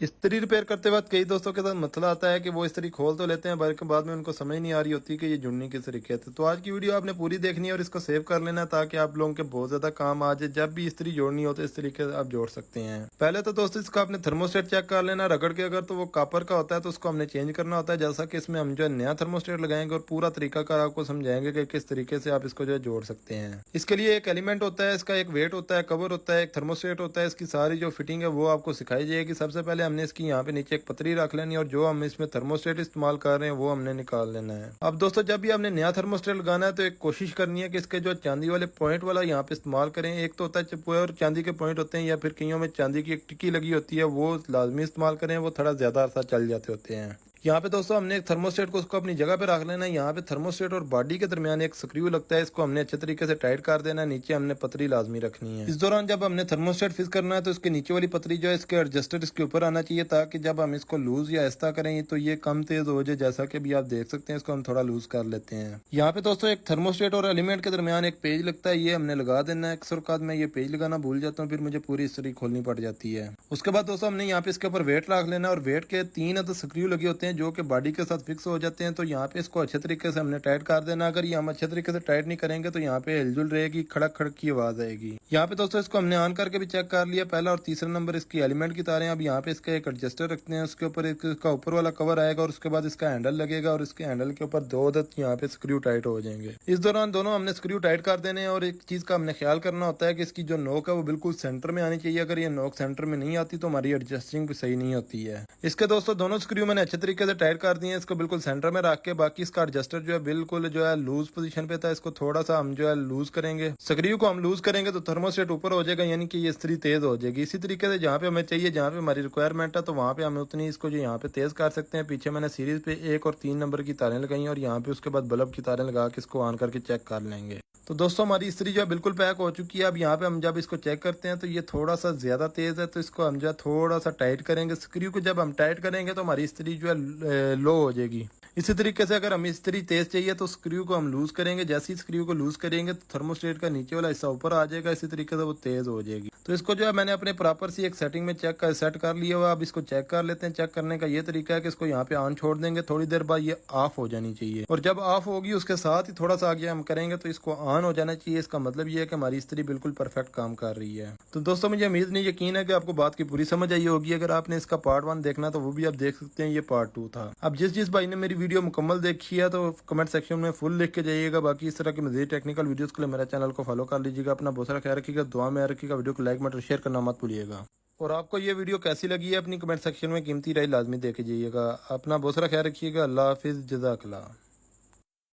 इस्त्री रिपेयर करते वक्त कई दोस्तों के साथ मसला आता है कि वो इस्त्री खोल तो लेते हैं बल्कि बाद में उनको समझ नहीं आ रही होती कि ये जुड़नी किस तरीके से। तो आज की वीडियो आपने पूरी देखनी है और इसको सेव कर लेना है ताकि आप लोगों के बहुत ज्यादा काम आ जाए। जब भी इस्त्री जोड़नी हो तो इस तरीके से आप जोड़ सकते हैं। पहले तो दोस्तों इसका आपने थर्मोस्टेट चेक कर लेना रगड़ के, अगर तो वो कॉपर का होता है तो उसको हमने चेंज करना होता है। जैसा कि इसमें हम जो है नया थर्मोस्टेट लगाएंगे और पूरा तरीका कार आपको समझाएंगे कि किस तरीके से आप इसको जो है जोड़ सकते हैं। इसके लिए एक एलिमेंट होता है, इसका एक वेट होता है, कवर होता है, एक थर्मोस्टेट होता है। इसकी सारी जो फिटिंग है वो आपको सिखाई जाएगी। सबसे पहले हमने इसकी यहाँ पे नीचे एक पतरी रख लेनी और जो हम इसमें थर्मोस्टेट इस्तेमाल कर रहे हैं वो हमने निकाल लेना है। अब दोस्तों जब भी आपने नया थर्मोस्टेट लगाना है तो एक कोशिश करनी है कि इसके जो चांदी वाले पॉइंट वाला यहाँ पे इस्तेमाल करें। एक तो होता है प्योर चांदी के पॉइंट होते हैं या फिर कईयों में चांदी की एक टिक्की लगी होती है, वो लाजमी इस्तेमाल करें, वो थोड़ा ज्यादा अरसा चल जाते होते हैं। यहाँ पे दोस्तों हमने एक थर्मोस्टेट को उसको अपनी जगह पे रख लेना है। यहाँ पे थर्मोस्टेट और बॉडी के दरमियान एक स्क्रू लगता है, इसको हमने अच्छे तरीके से टाइट कर देना है। नीचे हमने पतरी लाजमी रखनी है। इस दौरान जब हमने थर्मोस्टेट फिक्स करना है तो इसके नीचे वाली पतरी जो है इसके एडजस्टर इसके ऊपर आना चाहिए ताकि जब हम इसको लूज या ऐसा करें तो ये कम तेज हो जाए। जैसा कि अभी आप देख सकते हैं इसको हम थोड़ा लूज कर लेते हैं। यहाँ पे दोस्तों एक थर्मोस्टेट और एलिमेंट के दरमियान एक पेज लगता है, ये हमने लगा देना है। अक्सर औकात मैं ये पेज लगाना भूल जाता हूँ, फिर मुझे पूरी हिस्ट्री खोलनी पड़ जाती है। उसके बाद दोस्तों हमने यहाँ पे इसके ऊपर वेट रख लेना और वेट के 3 स्क्रू लगे होते हैं जो कि बॉडी के साथ फिक्स हो जाते हैं। तो यहाँ पे इसको अच्छे तरीके से हमने टाइट कर देना। अगर ये हम अच्छे तरीके से टाइट नहीं करेंगे तो यहाँ पे हिलजुल रहेगी, खड़क खड़क की आवाज आएगी। यहाँ पे दोस्तों इसको हमने ऑन करके भी चेक कर लिया। पहला और तीसरा नंबर इसकी एलिमेंट की तारें। अब यहाँ पे इसका एक एडजस्टर रखते हैं, उसके ऊपर इसका ऊपर वाला कवर आएगा और उसके बाद इसका हैंडल लगेगा और इसके हैंडल के ऊपर 2 अदद यहाँ पे स्क्रू टाइट हो जाएंगे। इस दौरान दोनों हमने स्क्रू टाइट कर देने और एक चीज का हमने ख्याल करना होता है कि इसकी जो नोक है वो बिल्कुल सेंटर में आनी चाहिए। अगर ये नोक सेंटर में नहीं आती तो हमारी एडजस्टिंग भी सही नहीं होती है। इसके दोस्तों दोनों स्क्रू मैंने अच्छे तरीके से टाइट कर दिए, इसको बिल्कुल सेंटर में रख के। बाकी इसका एडजस्टर जो है बिल्कुल जो है लूज पोजीशन पे था, इसको थोड़ा सा हम जो है लूज करेंगे। स्क्रू को हम लूज करेंगे तो थर्मोस्टेट ऊपर हो जाएगा, यानी कि ये इस्त्री तेज हो जाएगी। इसी तरीके से जहाँ पे हमें चाहिए, जहाँ पे हमारी रिक्वायरमेंट है तो वहाँ पे हम उतनी इसको जो यहाँ पे तेज कर सकते हैं। पीछे मैंने सीरीज पे 1 और 3 नंबर की तारें लगाई और यहाँ पे उसके बाद बल्ब की तारें लगा के इसको ऑन करके चेक कर लेंगे। तो दोस्तों हमारी इस्त्री जो है बिल्कुल पैक हो चुकी है। अब यहाँ पे हम जब इसको चेक करते हैं तो ये थोड़ा सा ज्यादा तेज है, तो इसको हम जो है थोड़ा सा टाइट करेंगे। स्क्रू को जब हम टाइट करेंगे तो हमारी इस्त्री जो है लो हो जाएगी। इसी तरीके से अगर हमें इस्त्री तेज चाहिए तो स्क्रू को हम लूज करेंगे। जैसे ही स्क्रू को लूज करेंगे तो थर्मोस्टेट का नीचे वाला हिस्सा ऊपर आ जाएगा, इसी तरीके से वो तेज हो जाएगी। तो इसको जो है मैंने अपने प्रॉपर सी एक सेटिंग में सेट कर लिया हुआ। अब इसको चेक कर लेते हैं। चेक करने का ये तरीका है कि इसको यहाँ पे ऑन छोड़ देंगे, थोड़ी देर बाद ये ऑफ हो जानी चाहिए और जब ऑफ होगी उसके साथ ही थोड़ा सा आगे हम करेंगे तो इसको ऑन हो जाना चाहिए। इसका मतलब ये है कि हमारी इस्त्री बिल्कुल परफेक्ट काम कर रही है। तो दोस्तों मुझे उम्मीद नहीं यकीन है कि आपको बात की पूरी समझ आई होगी। अगर आपने इसका पार्ट 1 देखना तो वो भी आप देख सकते हैं, ये पार्ट 2 था। अब जिस भाई ने मेरी वीडियो मुकम्मल देखी है तो कमेंट सेक्शन में फुल लिख के जाइएगा। बाकी इस तरह की मज़ीद टेक्निकल वीडियोस के लिए मेरा चैनल को फॉलो कर लीजिएगा। अपना बहुत सारा ख्याल रखिएगा, दुआ में रखिएगा, वीडियो को लाइक मत और शेयर करना मत भूलिएगा। और आपको ये वीडियो कैसी लगी है अपनी कमेंट सेक्शन में कीमती राय लाजमी दे के जाइएगा। अपना बहुत सारा ख्याल रखिएगा। अल्लाह हाफिज़, जज़ाकल्लाह।